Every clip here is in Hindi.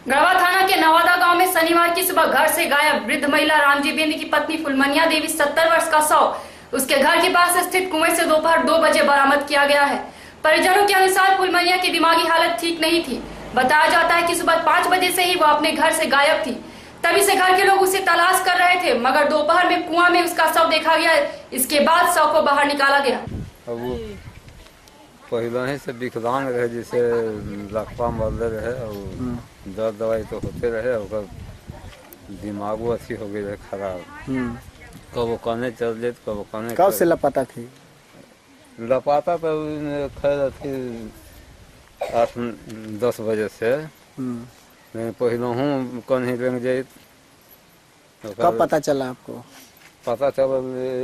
गढ़वा थाना के नवादा गांव में शनिवार की सुबह घर से गायब वृद्ध महिला रामजी बेंदी की पत्नी फुलमनिया देवी 70 वर्ष का शव उसके घर के पास स्थित कुएं से दोपहर 2 बजे बरामद किया गया है। परिजनों के अनुसार फुलमनिया की दिमागी हालत ठीक नहीं थी। बताया जाता है कि सुबह 5 बजे से ही वो अपने घर से गायब थी। तभी से घर के लोग उसे तलाश कर रहे थे, मगर दोपहर में कुआं में उसका शव देखा गया। इसके बाद शव को बाहर निकाला गया। पहले ही से विकलांग रहे, जैसे लकवा मरले रहे और दर्द दवाई तो होते रहे और दिमागो अच्छी हो गई रहे खराब। कब कने चल जाए कब कने। कब से लापता थी? लापता तो खैर थी 8-10 बजे से। पहले हूँ कहीं रंग जाए। कब पता चला आपको? पता चला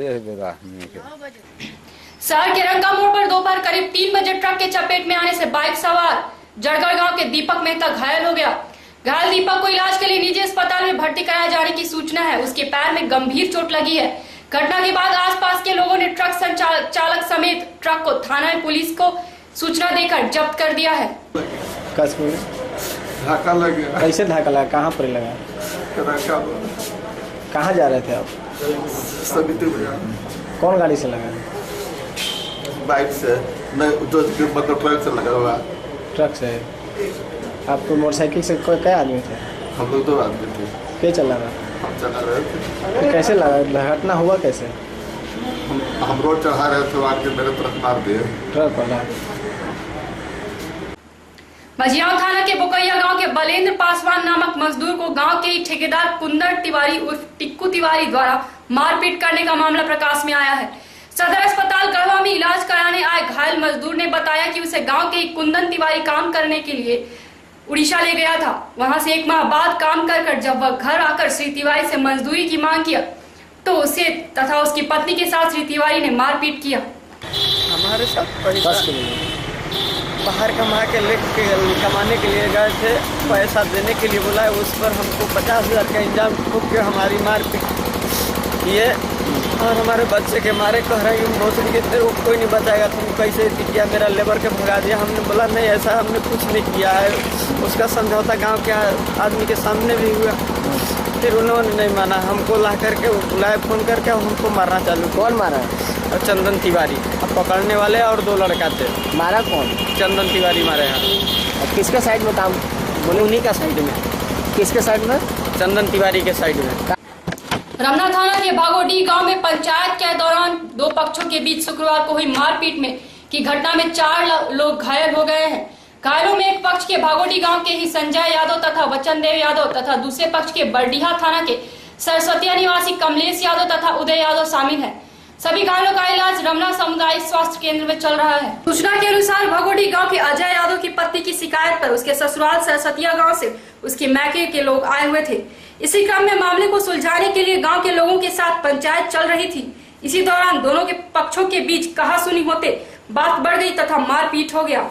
यही बेरा। शहर के रंगा मोड़ पर दोपहर करीब 3 बजे ट्रक के चपेट में आने से बाइक सवार जड़गढ़ गांव के दीपक मेहता घायल हो गया। घायल दीपक को इलाज के लिए निजी अस्पताल में भर्ती कराया जाने की सूचना है। उसके पैर में गंभीर चोट लगी है। घटना के बाद आसपास के लोगों ने ट्रक चालक समेत ट्रक को थाना में पुलिस को सूचना देकर जब्त कर दिया है। धक्का लग गया। कैसे धक्का लगा? कहाँ पर लगा? कहाँ जा रहे थे आप? कौन गाड़ी से लगा? बाइक से नहीं, जो मतलब ट्रक से लगा हुआ। ट्रक से? आपको मोटरसाइकिल से क्या आदमी थे? हम लोग 2 आदमी थे। क्या चला रहा? हम चला रहे थे। तो कैसे लगा? घटना हुआ कैसे? हम रोड चढ़ा रहे थे, आके मेरे तरफ मार दिए। ट्रक वाला? मझियाओं थाना के बोकैया गांव के बलेंद्र पासवान नामक मजदूर को गांव के ही ठेकेदार कुंदर तिवारी उर्फ टिक्कू तिवारी द्वारा मारपीट करने का मामला प्रकाश में आया है। सदर अस्पताल गढ़वा में इलाज कराने आए घायल मजदूर ने बताया कि उसे गांव के ही कुंदन तिवारी काम करने के लिए उड़ीसा ले गया था। वहां से 1 माह बाद काम कर जब वह घर आकर श्री तिवारी से मजदूरी की मांग किया तो उसे तथा उसकी पत्नी के साथ श्री तिवारी ने मारपीट किया। हमारे साथ पैसा बाहर कमा के लेके कमाने के लिए गए थे, पैसा देने के लिए बुलाए। उस पर हमको 50,000 का इंजाम ठोक के हमारी मारपीट किए और हमारे बच्चे के मारे कह रहे हैं भोसड़ी के तेरे कोई नहीं बताएगा तुम कैसे किया, मेरा लेबर के भगा दिया। हमने बोला नहीं ऐसा हमने कुछ नहीं किया है। उसका समझौता गांव के आदमी के सामने भी हुआ, फिर उन्होंने नहीं माना। हमको ला करके बुलाए फोन करके हमको मारना चालू। कौन मारा? और चंदन तिवारी। अब पकड़ने वाले और 2 लड़का थे। मारा कौन? चंदन तिवारी मारे हैं। और किसके साइड में काम? बोले उन्हीं का साइड में। किसके साइड में? चंदन तिवारी के साइड में। रमना थाना के भागोडी गांव में पंचायत के दौरान 2 पक्षों के बीच शुक्रवार को हुई मारपीट में की घटना में 4 लोग घायल हो गए हैं। घायलों में एक पक्ष के भागोडी गांव के ही संजय यादव तथा वचनदेव यादव तथा दूसरे पक्ष के बरडीहा थाना के सरस्वतिया निवासी कमलेश यादव तथा उदय यादव शामिल है। सभी घायलों का इलाज रमना सामुदायिक स्वास्थ्य केंद्र में चल रहा है। सूचना के अनुसार भागोडी गांव के अजय यादव की पत्नी की शिकायत पर उसके ससुराल सरस्वतिया गांव से उसके मैके के लोग आए हुए थे। इसी क्रम में मामले को सुलझाने के लिए गांव के लोगों के साथ पंचायत चल रही थी। इसी दौरान दोनों के पक्षों के बीच कहासुनी होते बात बढ़ गई तथा मारपीट हो गया।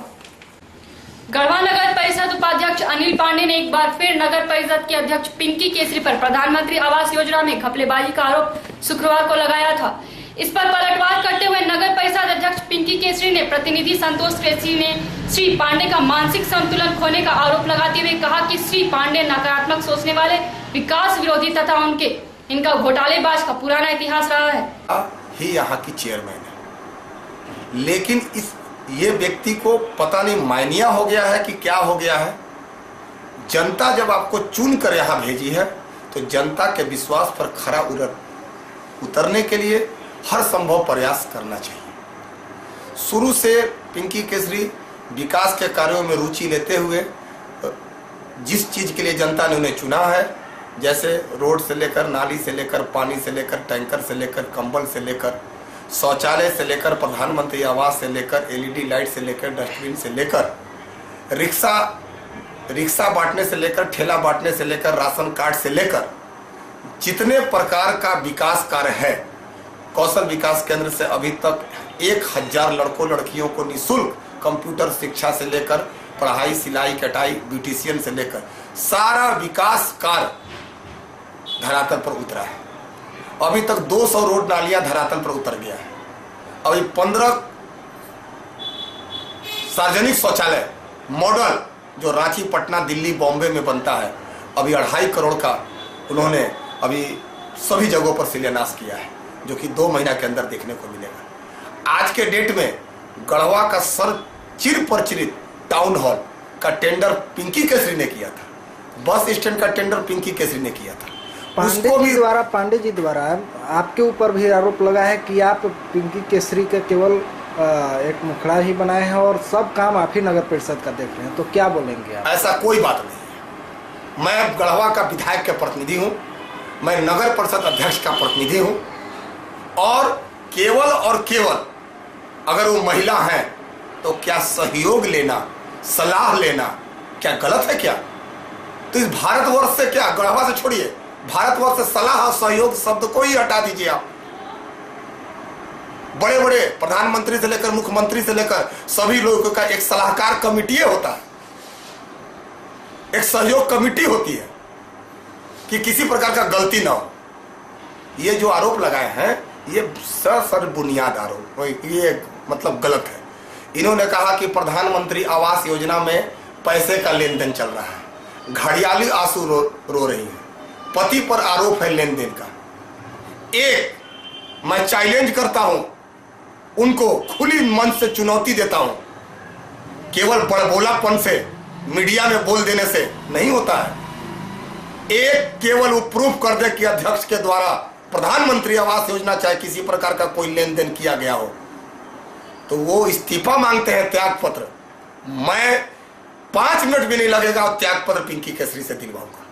गढ़वा नगर परिषद उपाध्यक्ष अनिल पांडे ने एक बार फिर नगर परिषद के अध्यक्ष पिंकी केसरी पर प्रधानमंत्री आवास योजना में घपलेबाजी का आरोप शुक्रवार को लगाया था। इस पर पलटवार करते हुए नगर परिषद अध्यक्ष पिंकी केसरी ने प्रतिनिधि संतोष केसरी ने श्री पांडे का मानसिक संतुलन खोने का आरोप लगाते हुए कहा कि श्री पांडे नकारात्मक सोचने वाले, विकास विरोधी तथा इनका घोटालेबाज का पुराना इतिहास रहा है। ही यहाँ की चेयरमैन है, लेकिन ये व्यक्ति को पता नहीं मायनिया हो गया है कि क्या हो गया है। जनता जब आपको चुन कर यहाँ भेजी है तो जनता के विश्वास पर खरा उतरने के लिए हर संभव प्रयास करना चाहिए। शुरू से पिंकी केसरी विकास के कार्यों में रुचि लेते हुए जिस चीज के लिए जनता ने उन्हें चुना है, जैसे रोड से लेकर नाली से लेकर पानी से लेकर टैंकर से लेकर कंबल से लेकर शौचालय से लेकर प्रधानमंत्री आवास से लेकर एलईडी लाइट से लेकर डस्टबिन से लेकर रिक्शा बांटने से लेकर ठेला बांटने से लेकर राशन कार्ड से लेकर जितने प्रकार का विकास कार्य है, कौशल विकास केंद्र से अभी तक 1000 लड़कों लड़कियों को निःशुल्क कंप्यूटर शिक्षा से लेकर पढ़ाई, सिलाई, कटाई, ब्यूटिशियन से लेकर सारा विकास कार्य धरातल पर उतरा है। अभी तक 200 रोड नालियां धरातल पर उतर गया है। अभी 15 सार्वजनिक शौचालय मॉडल जो रांची, पटना, दिल्ली, बॉम्बे में बनता है, अभी 2.5 करोड़ का उन्होंने अभी सभी जगहों पर शिलान्यास किया है, जो कि 2 महीना के अंदर देखने को मिलेगा। आज के डेट में गढ़वा का चिर परिचित टाउन हॉल का टेंडर पिंकी केसरी ने किया था, बस स्टैंड का टेंडर पिंकी केसरी ने किया था। पांडे जी द्वारा आपके ऊपर भी आरोप लगा है कि आप पिंकी केसरी का केवल एक मुखड़ा ही बनाए हैं और सब काम आप ही नगर परिषद का देख रहे हैं, तो क्या बोलेंगे आप? ऐसा कोई बात नहीं है। मैं गढ़वा का विधायक का प्रतिनिधि हूँ, मैं नगर परिषद अध्यक्ष का प्रतिनिधि हूँ, और केवल अगर वो महिला हैं तो क्या सहयोग लेना, सलाह लेना क्या गलत है क्या? तो इस भारतवर्ष से, क्या गढ़वा से छोड़िए, भारतवर्ष से सलाह और सहयोग शब्द को ही हटा दीजिए आप। बड़े बड़े प्रधानमंत्री से लेकर मुख्यमंत्री से लेकर सभी लोगों का एक सलाहकार कमिटी होता है, एक सहयोग कमिटी होती है कि किसी प्रकार का गलती ना हो। ये जो आरोप लगाए हैं ये सर बुनियाद आरोप, ये मतलब गलत है। इन्होंने कहा कि प्रधानमंत्री आवास योजना में पैसे का लेन देन चल रहा है, घड़ियाली आंसू रो रही है, पति पर आरोप है लेन देन का। मैं चैलेंज करता हूं, उनको खुली मन से चुनौती देता हूं, केवल बड़बोलापन से, मीडिया में बोल देने से नहीं होता है। केवल वो प्रूफ कर दे कि अध्यक्ष के द्वारा प्रधानमंत्री आवास योजना चाहे किसी प्रकार का कोई लेन देन किया गया हो, तो वो इस्तीफा मांगते हैं, त्याग पत्र। मैं 5 मिनट भी नहीं लगेगा और त्याग पत्र पिंकी केसरी से दिलवाऊंगा,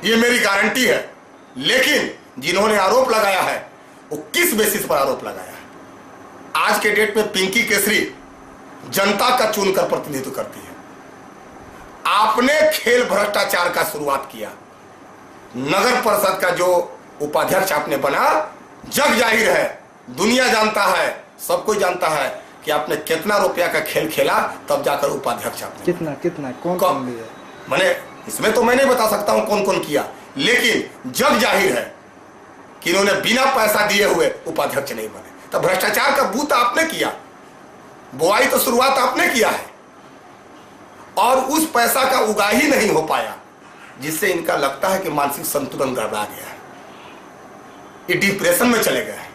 ये मेरी गारंटी है। लेकिन जिन्होंने आरोप लगाया है वो किस बेसिस पर आरोप लगाया है? आज के डेट में पिंकी केसरी जनता का चुनकर प्रतिनिधित्व करती है। आपने खेल भ्रष्टाचार का शुरुआत किया, नगर परिषद का जो उपाध्यक्ष आपने बना, जग जाहिर है, दुनिया जानता है, सब कोई जानता है कि आपने कितना रुपया का खेल खेला, तब जाकर उपाध्यक्ष आपने कितना कौन मैंने इसमें तो मैं नहीं बता सकता हूं कौन कौन किया, लेकिन जग जाहिर है कि इन्होंने बिना पैसा दिए हुए उपाध्यक्ष नहीं बने। तो भ्रष्टाचार का बूथ आपने किया, बुआई तो शुरुआत आपने किया है, और उस पैसा का उगाही नहीं हो पाया, जिससे इनका लगता है कि मानसिक संतुलन गड़बड़ा गया है, ये डिप्रेशन में चले गए हैं,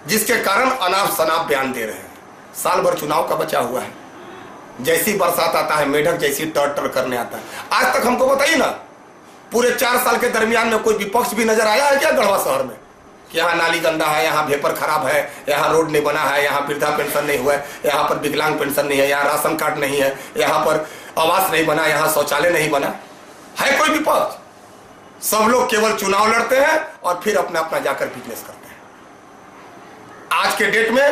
जिसके कारण अनाप शनाप बयान दे रहे हैं। साल भर चुनाव का बचा हुआ है, जैसी बरसात आता है मेढक जैसी टर करने आता है। आज तक हमको बताइए ना, पूरे 4 साल के दरमियान में कोई विपक्ष भी नजर आया है क्या गढ़वा शहर में कि यहाँ नाली गंदा है, यहाँ भेपर खराब है, यहाँ रोड नहीं बना है, यहाँ वृद्धा पेंशन नहीं हुआ है, यहाँ पर विकलांग पेंशन नहीं है, यहाँ राशन कार्ड नहीं है, यहाँ पर आवास नहीं बना, यहाँ शौचालय नहीं बना है? कोई विपक्ष? सब लोग केवल चुनाव लड़ते हैं और फिर अपना अपना जाकर बिजनेस करते हैं। आज के डेट में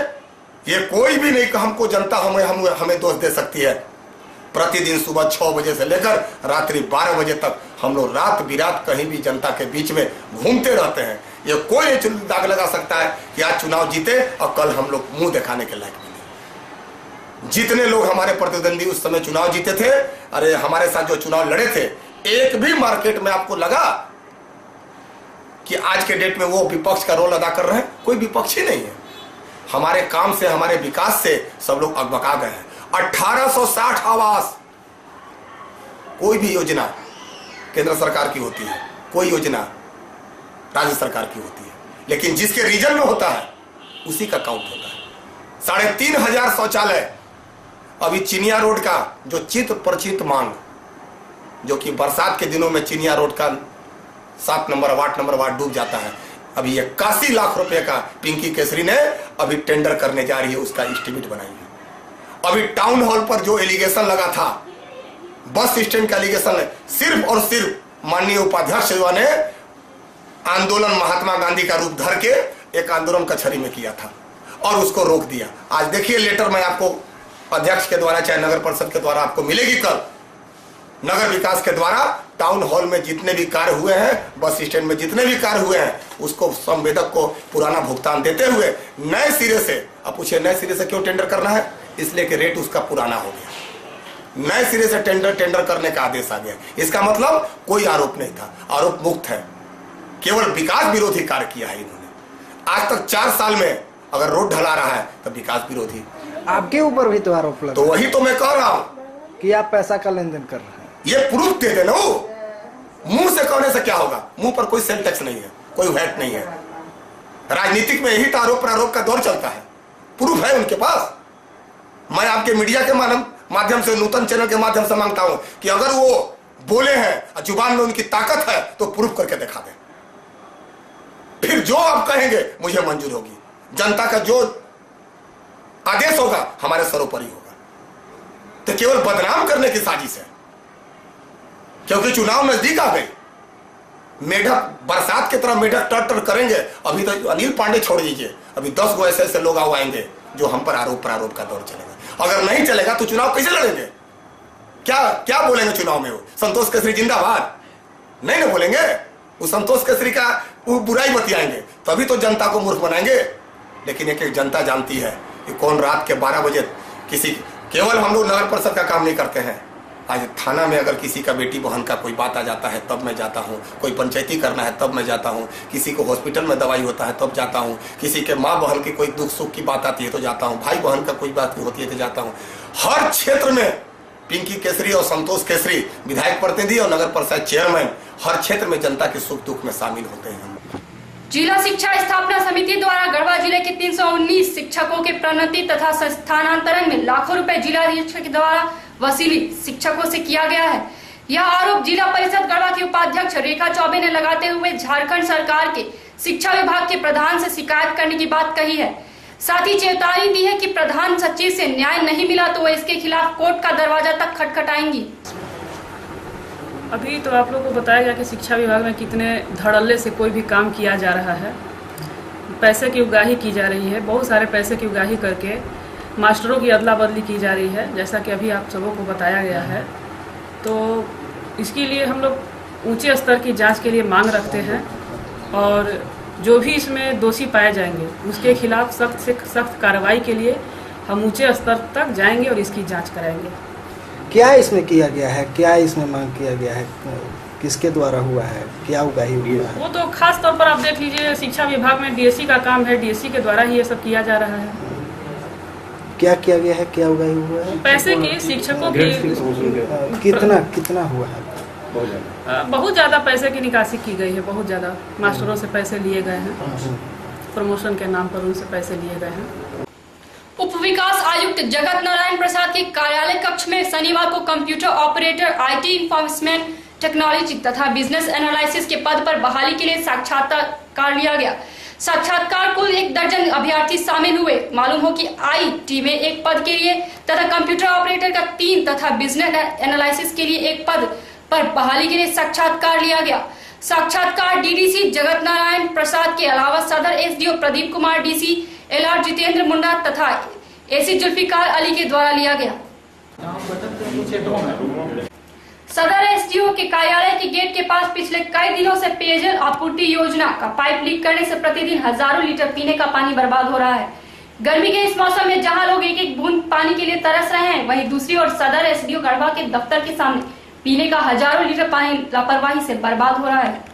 ये कोई भी नहीं कि हमको जनता हमें दोष दे सकती है। प्रतिदिन सुबह 6 बजे से लेकर रात्रि 12 बजे तक हम लोग रात बिरात कहीं भी जनता के बीच में घूमते रहते हैं। ये कोई नहीं दाग लगा सकता है कि आज चुनाव जीते और कल हम लोग मुंह दिखाने के लायक नहीं। जितने लोग हमारे प्रतिद्वंदी उस समय चुनाव जीते थे, अरे हमारे साथ जो चुनाव लड़े थे, एक भी मार्केट में आपको लगा कि आज के डेट में वो विपक्ष का रोल अदा कर रहे हैं? कोई विपक्ष ही नहीं है। हमारे काम से, हमारे विकास से सब लोग अगबका गए हैं। 1860 आवास, कोई भी योजना केंद्र सरकार की होती है, कोई योजना राज्य सरकार की होती है, लेकिन जिसके रीजन में होता है उसी का काउंट होता है। 3500 शौचालय अभी चिनिया रोड का जो चित परिचित मांग, जो कि बरसात के दिनों में चिनिया रोड का 7 नंबर वार्ड डूब जाता है, अभी 81 लाख रुपए का पिंकी केसरी ने अभी टेंडर करने जा रही है, उसका एस्टीमेट बनाई है। अभी टाउन हॉल पर जो एलिगेशन लगा था, बस स्टैंड का एलिगेशन है, सिर्फ और सिर्फ माननीय उपाध्यक्ष ने आंदोलन महात्मा गांधी का रूप धर के एक आंदोलन कचहरी में किया था और उसको रोक दिया। आज देखिए लेटर मैं आपको अध्यक्ष के द्वारा चाहे नगर परिषद के द्वारा आपको मिलेगी। कल नगर विकास के द्वारा टाउन हॉल में जितने भी कार्य हुए हैं, बस स्टैंड में जितने भी कार्य हुए हैं, उसको संवेदक को पुराना भुगतान देते हुए नए सिरे से, अब पूछिए नए सिरे से क्यों टेंडर करना है? इसलिए कि रेट उसका पुराना हो गया, नए सिरे से टेंडर करने का आदेश आ गया। इसका मतलब कोई आरोप नहीं था, आरोप मुक्त है, केवल विकास विरोधी कार्य किया है इन्होंने। आज तक 4 साल में अगर रोड ढला रहा है तो विकास विरोधी। आपके ऊपर भी तो आरोप लगा, तो वही तो मैं कह रहा हूं कि आप पैसा का लेन देन कर रहे हैं। ये प्रूफ दे देना, मुंह से कहने से क्या होगा? मुंह पर कोई सेल टैक्स नहीं है, कोई वैट नहीं है। राजनीतिक में यही तो आरोप प्रत्यारोप का दौर चलता है। प्रूफ है उनके पास। मैं आपके मीडिया के माध्यम से, नूतन चैनल के माध्यम से मांगता हूं कि अगर वो बोले हैं, जुबान में उनकी ताकत है, तो प्रूफ करके दिखा दें। फिर जो आप कहेंगे मुझे मंजूर होगी। जनता का जो आदेश होगा हमारे सरोपरि होगा। तो केवल बदनाम करने की साजिश है, क्योंकि चुनाव नजदीक आ गए। मेढक बरसात की तरह मेढक टर करेंगे। अभी तो अनिल पांडे छोड़ दीजिए, अभी 10 गो ऐसे लोग आएंगे जो हम पर आरोप प्रत्यारोप का दौर चलेगा। अगर नहीं चलेगा तो चुनाव कैसे लड़ेंगे? क्या बोलेंगे चुनाव में? वो संतोष केसरी जिंदाबाद नहीं ना बोलेंगे। वो संतोष केसरी का वो बुराई बतियाएंगे, तभी तो जनता को मूर्ख बनाएंगे। लेकिन एक जनता जानती है कि कौन रात के 12 बजे केवल हम लोग नगर परिषद का काम नहीं करते हैं। आज थाना में अगर किसी का बेटी बहन का कोई बात आ जाता है तब मैं जाता हूँ, कोई पंचायती करना है तब मैं जाता हूँ, किसी को हॉस्पिटल में दवाई होता है तब जाता हूँ, किसी के माँ बहन की कोई दुख सुख की बात आती है तो जाता हूँ, भाई बहन का कोई बात होती है तो जाता हूँ। हर क्षेत्र में पिंकी केसरी और संतोष केसरी विधायक प्रतिनिधि और नगर परिषद चेयरमैन हर क्षेत्र में जनता के सुख दुख में शामिल होते हैं। जिला शिक्षा स्थापना समिति द्वारा गढ़वा जिले के 319 शिक्षकों के प्रोन्नति तथा स्थानांतरण में लाखों रुपए जिलाधीश द्वारा वसूली शिक्षकों से किया गया है। यह आरोप जिला परिषद गढ़वा की उपाध्यक्ष रेखा चौबे ने लगाते हुए झारखंड सरकार के शिक्षा विभाग के प्रधान से शिकायत करने की बात कही है। साथ ही चेतावनी दी है कि प्रधान सचिव से न्याय नहीं मिला तो वह इसके खिलाफ कोर्ट का दरवाजा तक खटखटाएंगी। अभी तो आप लोगों को बताया गया कि शिक्षा विभाग में कितने धड़ल्ले से कोई भी काम किया जा रहा है। पैसे की उगाही की जा रही है, बहुत सारे पैसे की उगाही करके मास्टरों की अदला बदली की जा रही है, जैसा कि अभी आप सबों को बताया गया है। तो इसके लिए हम लोग ऊंचे स्तर की जांच के लिए मांग रखते हैं और जो भी इसमें दोषी पाए जाएंगे उसके खिलाफ सख्त से सख्त कार्रवाई के लिए हम ऊंचे स्तर तक जाएंगे और इसकी जांच कराएंगे। क्या इसमें किया गया है, क्या इसमें मांग किया गया है, किसके द्वारा हुआ है, क्या उगाही हुआ है? वो तो खास तौर पर आप देख लीजिए, शिक्षा विभाग में डीएससी का काम है, डीएससी के द्वारा ही ये सब किया जा रहा है। क्या किया गया है, क्या उगाही हुआ है? पैसे की शिक्षकों की कितना हुआ है? बहुत ज्यादा पैसे की निकासी की गई है, बहुत ज्यादा मास्टरों से पैसे लिए गए हैं, प्रमोशन के नाम पर उनसे पैसे लिए गए हैं। उप विकास आयुक्त जगत नारायण प्रसाद के कार्यालय कक्ष में शनिवार को computer operator, IT information technology तथा बिजनेस एनालिसिस के पद पर बहाली के लिए साक्षात्कार लिया गया। साक्षात्कार कुल 1 दर्जन अभ्यर्थी शामिल हुए। मालूम हो कि आईटी में 1 पद के लिए तथा कंप्यूटर ऑपरेटर का 3 तथा बिजनेस एनालिसिस के लिए 1 पद पर बहाली के लिए साक्षात्कार लिया गया। साक्षात्कार डीडीसी जगत नारायण प्रसाद के अलावा सदर SDO Pradeep Kumar, DC LR Jitendra Munda तथा एसी जुल्फिकार अली के द्वारा लिया गया। सदर एसडीओ के कार्यालय के गेट के पास पिछले कई दिनों से पेयजल आपूर्ति योजना का पाइप लीक करने से प्रतिदिन हजारों लीटर पीने का पानी बर्बाद हो रहा है। गर्मी के इस मौसम में जहां लोग एक एक बूंद पानी के लिए तरस रहे हैं, वहीं दूसरी ओर सदर एसडीओ गढ़वा के दफ्तर के सामने पीने का हजारों लीटर पानी लापरवाही से बर्बाद हो रहा है।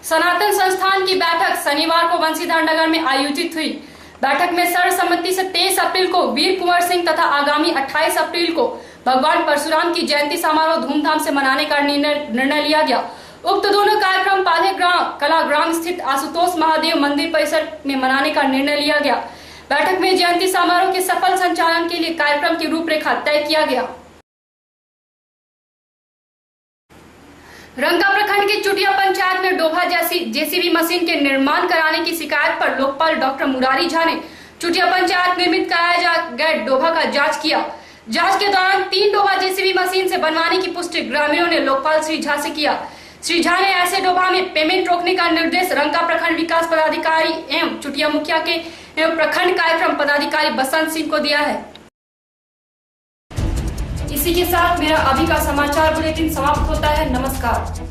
सनातन संस्थान की बैठक शनिवार को बंसीधार नगर में आयोजित हुई। बैठक में सर्वसम्मति से 23 अप्रैल को वीर कुंवर सिंह तथा आगामी 28 अप्रैल को भगवान परशुराम की जयंती समारोह धूमधाम से मनाने का निर्णय लिया गया। उक्त दोनों कार्यक्रम पाले कला ग्राम स्थित आशुतोष महादेव मंदिर परिसर में मनाने का निर्णय लिया गया। बैठक में जयंती समारोह के सफल संचालन के लिए कार्यक्रम की रूपरेखा तय किया गया। रंका प्रखंड के चुटिया पंचायत में डोभा जेसीबी मशीन के निर्माण कराने की शिकायत पर लोकपाल डॉक्टर मुरारी झा ने चुटिया पंचायत निर्मित कराया गए डोभा का जांच किया। जांच के दौरान 3 डोभा जेसीबी मशीन से बनवाने की पुष्टि ग्रामीणों ने लोकपाल श्री झा से किया। श्री झा ने ऐसे डोभा में पेमेंट रोकने का निर्देश रंका प्रखंड विकास पदाधिकारी एवं चुटिया मुखिया के एवं प्रखंड कार्यक्रम पदाधिकारी बसंत सिंह को दिया है। इसी के साथ मेरा अभी का समाचार बुलेटिन समाप्त होता है। नमस्कार।